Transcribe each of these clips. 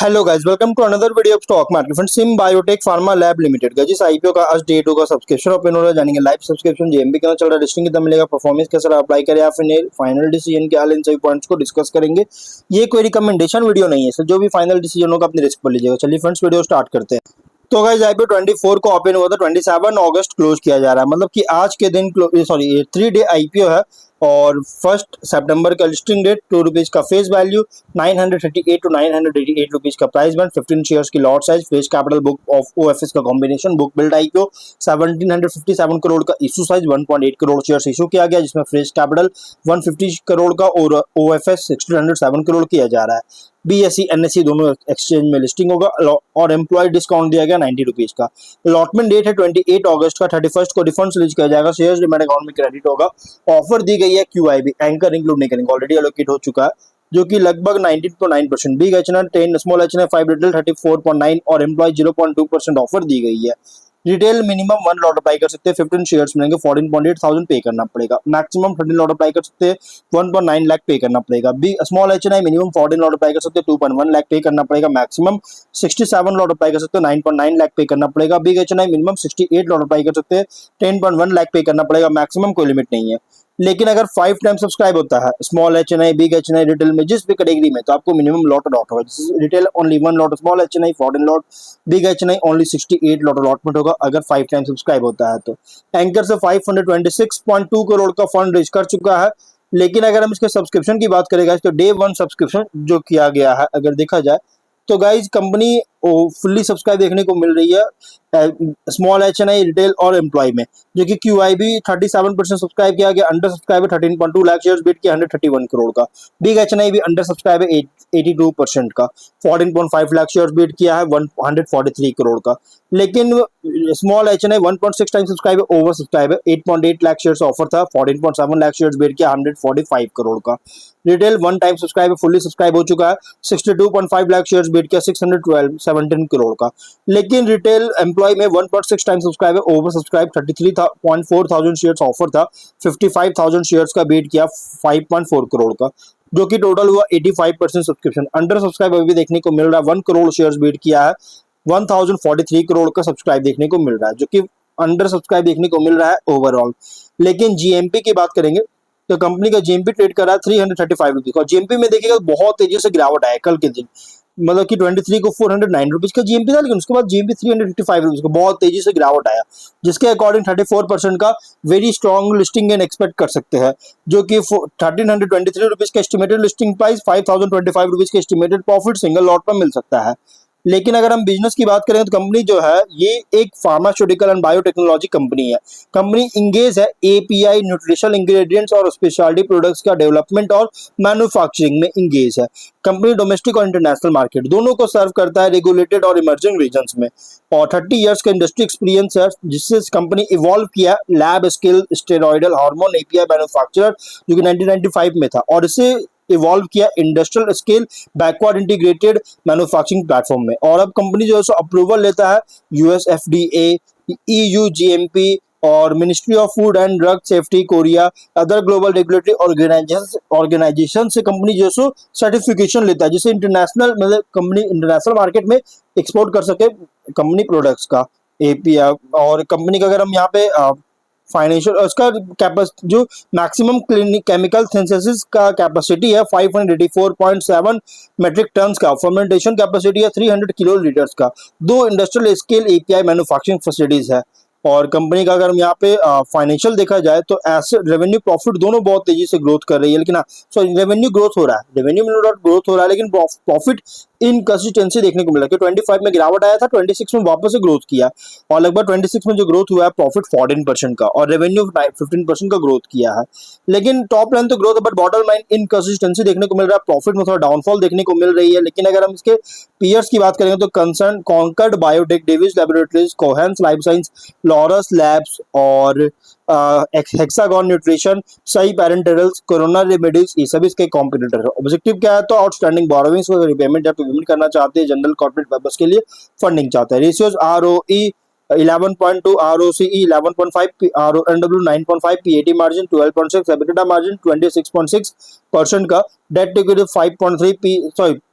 Hello guys, welcome to another video of stock market friends. Sim Biotech Pharma Lab Limited का जिस IPO का आज date होगा, subscription open हो रहा है, जानेंगे लाइव सब्सक्रिप्शन जेएमबी कितना चल रहा है, लिस्टिंग कितना मिलेगा, परफॉर्मेंस कैसा अप्लाई करें या फिर फाइनल डिसीजन के हाल, इन सभी पॉइंट्स को डिस्कस करेंगे। ये कोई रिकमेंडेशन वीडियो नहीं है सर, जो भी फाइनल डिसीजन होगा अपने रिस्क पर लीजिएगा। चलिए फ्रेंड्स, वीडियो स्टार्ट करते हैं। तो गाइस आईपीओ 24 को ओपन हुआ था, 27 अगस्त क्लोज किया जा रहा है, मतलब कि आज के दिन सॉरी 3 डे आईपीओ है। और 1 सितंबर का लिस्टिंग डेट, ₹2 का फेस वैल्यू, 938 टू 988 रुपीज का प्राइस बैंड, 15 शेयर्स की lot size, fresh capital book of OFS का combination, book build IPO 1757 crore का issue size, 1.8 crore shares issue किया गया, जिसमें फ्रेश कैपिटल 150 करोड़ का और ओएफएस 1607 करोड़ किया जा रहा है। बीएसई एनएसई दोनों एक्सचेंज में लिस्टिंग होगा और एम्प्लॉय डिस्काउंट दिया गया 90 रुपीज का। अलॉटमेंट डेट है 28 अगस्त का, 31 को रिफंड रिलीज किया जाएगा, शेयर्स डिमेट अकाउंट में क्रेडिट होगा। ऑफर दी गई है क्यूआईबी, एंकर इंक्लूड नहीं करेंगे, ऑलरेडी एलोकेट हो चुका है, जो कि लगभग 19.9%। बिग एचएनआर 10, स्मॉल एचएनआर 5, रिटेल 34.9 और एम्प्लॉय 0.2% ऑफर दी गई है। रिटेल मिनिमम 1 लॉट अप्लाई कर सकते हैं, 15 शेयर्स मिलेंगे, 14.8 पे करना पड़ेगा। मैक्सिमम 13 लॉट अप्लाई कर सकते हैं, 1.9 लाख पे करना पड़ेगा। B small HNI minimum 14 lot apply कर सकते हैं, 2.1 लाख पे करना पड़ेगा। मैक्सिमम 67 लॉट अप्लाई कर सकते हैं, 9.9 लाख पे करना पड़ेगा। Big HNI minimum 68 lot apply कर सकते हैं, 10.1 लाख पे करना पड़ेगा। मैक्सिमम कोई लिमिट नहीं है। लेकिन अगर 5 टाइम सब्सक्राइब होता है small HNI, big HNI, retail में जिस भी कैटेगरी में, तो आपको मिनिमम लॉट अलॉट होगा। Retail only 1 lot, small HNI 14 lot, big HNI only 68 lot allotment होगा अगर 5 टाइम सब्सक्राइब होता है तो। एंकर से 526.2 करोड़ का फंड रेज कर चुका है। लेकिन अगर हम इसके सब्सक्रिप्शन की बात करें तो डे 1 सब्सक्रिप्शन जो किया गया है अगर देखा जाए तो गाइज कंपनी फुल्ली सब्सक्राइब देखने को मिल रही है स्मॉल एचएनआई, रिटेल और एम्प्लॉय में, जो कि क्यूआईबी 37% सब्सक्राइब किया गया, अंडर सब्सक्राइब है 13.2 लाख शेयर्स, बीट किया 131 करोड़ का। बिग एचएनआई भी अंडर सब्सक्राइब है 82% का, 14.5 लाख शेयर्स बीट किया है 143 करोड़ का। लेकिन स्मॉल एचएनआई 1.6 टाइम सब्सक्राइब है, ओवर सब्सक्राइब है, 8.8 लाख शेयर्स ऑफर था, 14.7 लाख शेयर्स बीट किया 145 करोड़ का। रिटेल 1 टाइम सब्सक्राइब है, फुल्ली सब्सक्राइब हो चुका है, 62.5 लाख शेयर्स बीट किया 617 करोड़ का। लेकिन रिटेल एम्प्लॉय में 1.6 टाइम सब्सक्राइब है, over subscribe 33.4 thousand shares offer था, 55,000 शेयर्स का बीट किया 5.4 करोड़ का, जो कि टोटल हुआ 85% सब्सक्रिप्शन। अंडर सब्सक्राइब अभी देखने को मिल रहा है, 1 करोड़ शेयर्स बीट किया है, 1043 करोड़ का सब्सक्राइब देखने को मिल रहा है, जो कि अंडर सब्सक्राइब देखने को मिल रहा है ओवरऑल। लेकिन जीएमपी की बात करेंगे तो कंपनी का जीएमपी ट्रेड कर रहा है 335 रुपीज का। जीएमपी में देखिएगा बहुत तेजी से गिरावट आया कल के दिन, मतलब कि 23 को 409 रुपीज का जीएमपी था, लेकिन उसके बाद जीएमपी 355 रुपीज का बहुत तेजी से गिरावट आया, जिसके अकॉर्डिंग 34% का very strong listing gain expect कर सकते हैं, जो कि 1323 रुपीज का एस्टिमेटेड लिस्टिंग प्राइस, 5025 रुपीज का एस्टिमेटेड प्रॉफिट सिंगल लॉट पर मिल सकता है। लेकिन अगर हम बिजनेस की बात करें तो कंपनी जो है ये एक फार्मास्यूटिकल एंड बायोटेक्नोलॉजी कंपनी है। कंपनी इंगेज है एपीआई, न्यूट्रिशनल इंग्रेडिएंट्स और स्पेशलिटी प्रोडक्ट्स का डेवलपमेंट और मैन्युफैक्चरिंग में इंगेज है। कंपनी डोमेस्टिक और इंटरनेशनल मार्केट दोनों को सर्व करता है, रेगुलेटेड और इमर्जिंग रीजन्स में, और 30 इयर्स का इंडस्ट्री एक्सपीरियंस है, जिससे कंपनी इवॉल्व किया lab skill steroidal hormone API manufacturer, जो कि 1995 में था, और इसे इवॉल्व किया industrial scale backward integrated manufacturing platform में। और अब कंपनी जो है सो अप्रूवल लेता है यूएस एफडीए, ईयू जीएमपी और ministry of food and drug safety Korea, other global regulatory organisation से कंपनी जो है सो सर्टिफिकेशन लेता है, जिससे इंटरनेशनल मतलब कंपनी इंटरनेशनल मार्केट में एक्सपोर्ट कर सके कंपनी प्रोडक्ट्स का एपीआई। और कंपनी का अगर हम यहाँ पे फाइनेंशियल उसका जो मैक्सिमम केमिकल सिंथेसिस का कैपेसिटी है 584.7 मेट्रिक टन्स का, फर्मेंटेशन कैपेसिटी है 300 किलो लीटर्स का, 2 industrial scale API manufacturing facilities है। और कंपनी का अगर हम यहाँ पे फाइनेंशियल देखा जाए तो एसेट रेवेन्यू प्रॉफिट दोनों बहुत तेजी से ग्रोथ कर रही है, लेकिन सॉरी रेवेन्यू ग्रोथ हो रहा है, रेवेन्यू में ग्रोथ हो रहा है, लेकिन प्रॉफिट इनकंसिस्टेंसी देखने को मिला कि 25 में गिरावट आया था, 26 में वापस से ग्रोथ किया, और लगभग 26 में जो ग्रोथ हुआ है प्रॉफिट 14% का और रेवेन्यू 15% का ग्रोथ किया है। लेकिन टॉप लाइन तो ग्रोथ है, बट बॉटम लाइन इनकंसिस्टेंसी देखने को मिल रहा है, प्रॉफिट में थोड़ा डाउनफॉल देखने को मिल रही है। लेकिन अगर हम इसके पीयर्स की बात करेंगे तो concern Concord Biotech, Divi's laboratories, Cohance life science, Laurus labs और हेक्सागॉन न्यूट्रिशन, सही पेरेंटल्स, कोरोना रेमेडीज, ये सभी इसके कॉम्पिटिटर है। ऑब्जेक्टिव क्या है तो आउटस्टैंडिंग बोरोविंग्स को रिपेमेंट या पेमेंट करना चाहते हैं, जनरल कॉर्पोरेट पर्पस के लिए फंडिंग चाहते हैं। Ratios ROE 11.2 ROCE, 11.5 RONW, 9.5 PAT margin, 12.6 EBITDA margin, 26.6% का डेट इक्विटी 5.3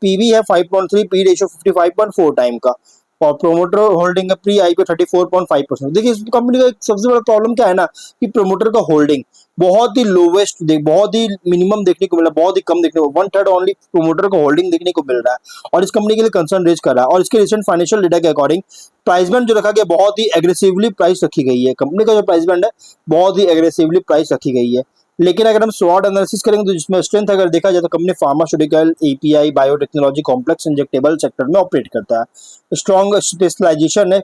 पीवी है 5.3, पी रेशियो 55.4 टाइम का, और प्रोमोटर होल्डिंग है प्री आई पे 34.5%। देखिए इस कंपनी का एक सबसे बड़ा प्रॉब्लम क्या है ना कि प्रोमोटर का होल्डिंग बहुत ही लोवेस्ट, बहुत ही मिनिमम देखने को मिल रहा है, बहुत ही कम देखने को, 1/3 ओनली प्रोमोटर का होल्डिंग देखने को मिल रहा है, और इस कंपनी के लिए कंसर्न रेज कर रहा है। और इसके रिसेंट फाइनेंशियल डेटा के अकॉर्डिंग प्राइस बैंड जो रखा गया बहुत ही एग्रेसिवली प्राइस रखी गई है, कंपनी का जो प्राइस बैंड है बहुत ही एग्रेसिवली प्राइस रखी गई है। लेकिन अगर हम स्वॉट एनालिसिस करेंगे तो जिसमें स्ट्रेंथ अगर देखा जाए तो company pharmaceutical, API, biotechnology, complex injectable sector में ऑपरेट करता है। स्ट्रॉन्ग स्पेशलाइजेशन है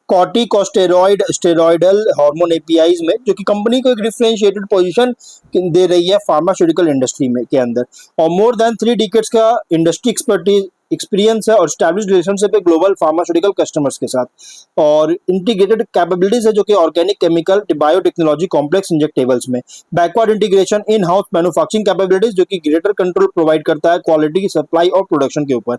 कॉर्टिकोस्टेरॉइड स्टेरॉइडल हार्मोन एपीआईज में, जो कि कंपनी को एक डिफरेंशिएटेड पोजीशन दे रही है फार्मास्यूटिकल इंडस्ट्री में के अंदर, और मोर देन 3 डिकेड्स का इंडस्ट्री एक्सपर्टीज एक्सपीरियंस है और स्टैब्लिश्ड रिलेशनशिप है ग्लोबल फार्मास्यूटिकल कस्टमर्स के साथ, और इंटीग्रेटेड कैपेबिलिटीज है जो कि organic, chemical, biotechnology, complex injectables में, backward integration, in house manufacturing capabilities जो कि ग्रेटर कंट्रोल प्रोवाइड करता है क्वालिटी, सप्लाई और प्रोडक्शन के ऊपर,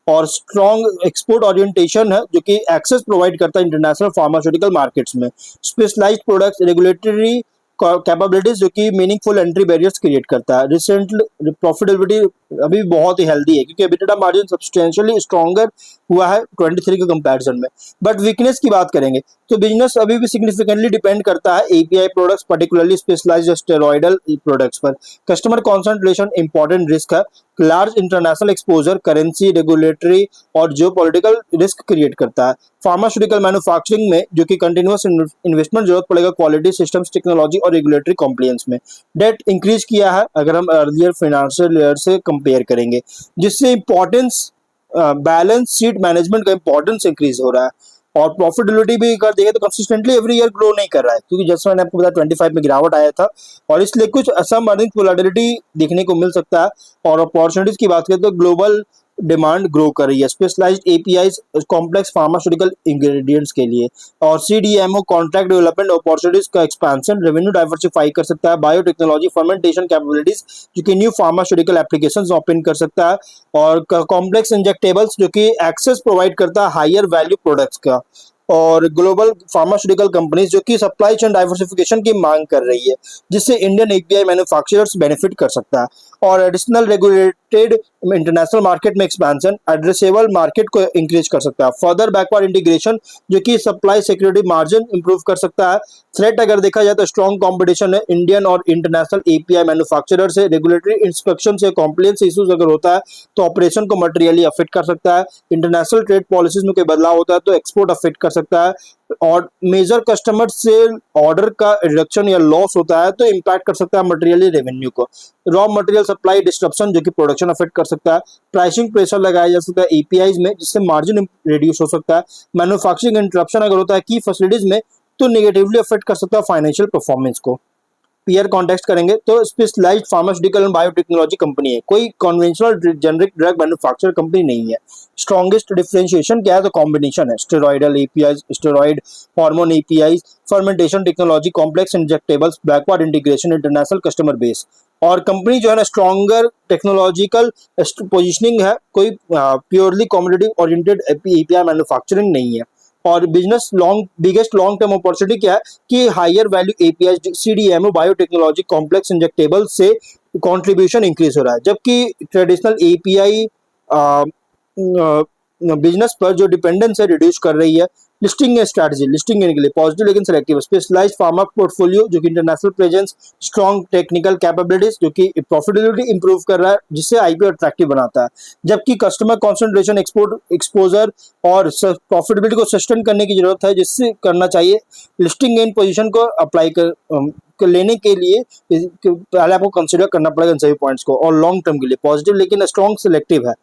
और स्ट्रॉन्ग एक्सपोर्ट ओरिएंटेशन है जो कि एक्सेस प्रोवाइड करता है इंटरनेशनल फार्मास्यूटिकल मार्केट्स में, स्पेशलाइज्ड प्रोडक्ट्स, रेगुलेटरी कैपेबिलिटीज जो कि मीनिंगफुल एंट्री बैरियर्स क्रिएट करता है। रिसेंटली प्रॉफिटेबिलिटी अभी बहुत ही हेल्दी है क्योंकि एबिटा मार्जिन सब्सटेंशियली स्ट्रॉन्गर हुआ है 23 के कंपैरिजन में। बट वीकनेस की बात करेंगे तो बिजनेस अभी भी सिग्निफिकेंटली डिपेंड करता है API products, particularly specialised steroidal products पर। कस्टमर कॉन्सेंट्रेशन इंपॉर्टेंट रिस्क है, large international exposure currency, regulatory और जियोपॉलिटिकल रिस्क क्रिएट करता है। फार्मास्यूटिकल मैन्युफैक्चरिंग में जो कि कंटिन्यूअस इन्वेस्टमेंट जरूरत पड़ेगा क्वालिटी सिस्टम्स, टेक्नोलॉजी और रेगुलेटरी कॉम्प्लायंस में। डेट इंक्रीज किया है अगर हम अर्लियर फाइनेंशियल ईयर से कंपेयर करेंगे, जिससे इंपॉर्टेंस बैलेंस शीट मैनेजमेंट का इंपॉर्टेंस इंक्रीज हो रहा है। और प्रॉफिटेबिलिटी भी अगर देखें तो कंसिस्टेंटली एवरी ईयर ग्रो नहीं कर रहा है, क्योंकि जैसे मैंने आपको बताया 25 में गिरावट आया था, और इसलिए कुछ असम अर्निंग वोलेटिलिटी देखने को मिल सकता है। और अपॉर्चुनिटीज की बात करें तो ग्लोबल डिमांड ग्रो कर रही है specialised APIs, complex pharmaceutical ingredients के लिए, और सीडीएमओ कॉन्ट्रैक्ट डेवलपमेंट अपॉर्चुनिटीज का एक्सपेंशन, रेवेन्यू डाइवर्सिफाई कर सकता है, बायोटेक्नोलॉजी फर्मेंटेशन कैपेबिलिटीज जो कि न्यू फार्मास्यूटिकल एप्लीकेशंस ओपन कर सकता है, और कॉम्प्लेक्स इंजेक्टेबल्स जो कि एक्सेस प्रोवाइड करता है हायर वैल्यू प्रोडक्ट्स का, और ग्लोबल फार्मास्यूटिकल कंपनीज जो कि सप्लाई चेन डाइवर्सिफिकेशन की मांग कर रही है, जिससे इंडियन एपीआई मैन्युफैक्चरर्स बेनिफिट कर सकता है। और एडिशनल रेगुलेटेड इंटरनेशनल मार्केट में एक्सपेंशन एड्रेसेबल मार्केट को इंक्रीज कर सकता है। फर्दर बैकवर्ड इंटीग्रेशन जो कि सप्लाई सिक्योरिटी मार्जिन इंप्रूव कर सकता है। थ्रेट अगर देखा जाए तो स्ट्रॉन्ग कंपटीशन है इंडियन और इंटरनेशनल एपीआई मैन्युफैक्चरर से, रेगुलेटरी इंस्पेक्शन से कॉम्प्लायंस इश्यूज अगर होता है तो ऑपरेशन को मटेरियली अफेक्ट कर सकता है। इंटरनेशनल ट्रेड पॉलिसीज में कोई बदलाव होता है तो एक्सपोर्ट अफेक्ट कर सकता है, और मेजर कस्टमर से ऑर्डर का रिडक्शन या लॉस होता है तो इंपैक्ट कर सकता है मटेरियली रेवेन्यू को। रॉ मटेरियल सप्लाई डिस्ट्रप्शन जो कि प्रोडक्शन अफेक्ट कर सकता है। प्राइसिंग प्रेशर लगाया जा सकता है एपीआईज में, जिससे मार्जिन रिड्यूस हो सकता है। मैन्युफैक्चरिंग इंटरप्शन अगर होता है की फैसिलिटीज में तो निगेटिवली अफेक्ट कर सकता है फाइनेंशियल परफॉर्मेंस को। पीयर कॉन्टेक्स्ट करेंगे तो specialised pharmaceutical and biotechnology company है, कोई conventional generic drug manufacture company नहीं है। स्ट्रॉन्गेस्ट डिफरेंशिएशन क्या है तो कॉम्बिनेशन है steroidal API, steroid hormone API, fermentation technology, complex injectables, backward integration, international customer base. और कंपनी जो है ना स्ट्रॉन्गर टेक्नोलॉजिकल पोजिशनिंग है, कोई purely competitive oriented API manufacturing नहीं है। और business biggest long term opportunity क्या है कि higher value API, CDMO, biotechnology, complex injectable से कंट्रीब्यूशन इंक्रीज हो रहा है, जबकि ट्रेडिशनल एपीआई बिजनेस पर जो डिपेंडेंस है रिड्यूस कर रही है। लिस्टिंग स्ट्रैटेजी, लिस्टिंग के लिए पॉजिटिव लेकिन सेलेक्टिव। स्पेशलाइज्ड फार्मा पोर्टफोलियो जो कि international presence, strong technical capabilities जो कि प्रॉफिटेबिलिटी इंप्रूव कर रहा है, जिससे आईपीओ अट्रैक्टिव बनाता है। जबकि कस्टमर कॉन्सेंट्रेशन, एक्सपोर्ट एक्सपोजर और प्रॉफिटेबिलिटी को सस्टेन करने की जरूरत है, जिससे करना चाहिए लिस्टिंग गेन पोजीशन को अप्लाई लेने के लिए पहले आपको कंसिडर करना पड़ेगा इन सभी पॉइंट्स को। और लॉन्ग टर्म के लिए पॉजिटिव लेकिन स्ट्रॉन्ग सेलेक्टिव है।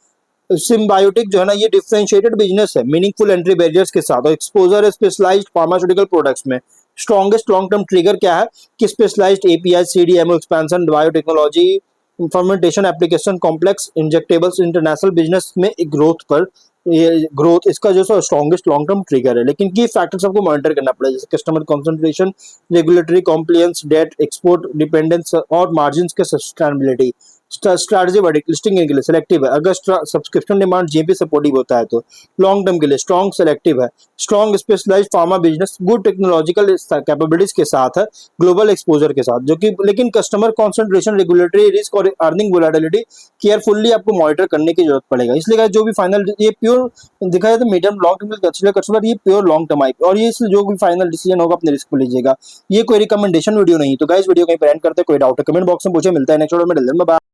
सिम्बायोटिक जो है ना ये डिफरेंशिएटेड बिजनेस है मीनिंगफुल एंट्री बैरियर्स के साथ, और एक्सपोजर है स्पेशलाइज्ड फार्मास्यूटिकल प्रोडक्ट्स में। स्ट्रॉन्गेस्ट लॉन्ग टर्म ट्रिगर क्या है कि specialised API, CDMO expansion, biotechnology, fermentation application, complex injectables, international business में ग्रोथ पर ये ग्रोथ इसका जो स्ट्रॉन्गेस्ट लॉन्ग टर्म ट्रिगर है। लेकिन की फैक्टर्स आपको मॉनिटर करना पड़ेगा, जैसे customer concentration, regulatory compliance, debt, export dependence और मार्जिन के सस्टेनेबिलिटी। स्ट्रैटेजी वर्डिक्ट लिस्टिंग के लिए सेलेक्टिव है, अगर सब्सक्रिप्शन डिमांड जेपी सपोर्टिव होता है तो लॉन्ग टर्म के लिए स्ट्रॉन्ग सेलेक्टिव है, strong specialised pharma business good technological capabilities के साथ है, ग्लोबल एक्सपोजर के साथ, जो कि लेकिन कस्टमर कॉन्सेंट्रेशन रेगुलेटरी रिस्क और अर्निंग वोलेटिलिटी केयरफुल्ली आपको मॉनिटर करने की जरूरत पड़ेगा। इसलिए guys, जो भी फाइनल ये प्योर दिखा जाए तो मीडियम लॉन्ग टर्म कस्टमर ये प्योर लॉन्ग टर्म आईपी, और ये इसलिए जो भी फाइनल डिसीजन होगा अपने रिस्क पे लीजिएगा। ये कोई रिकमेंडेशन वीडियो नहीं। तो गाइस वीडियो कहीं पर एंड करते हैं, कोई डाउट है कमेंट बॉक्स में पूछे। मिलता है नेक्स्ट वीडियो में। बाय।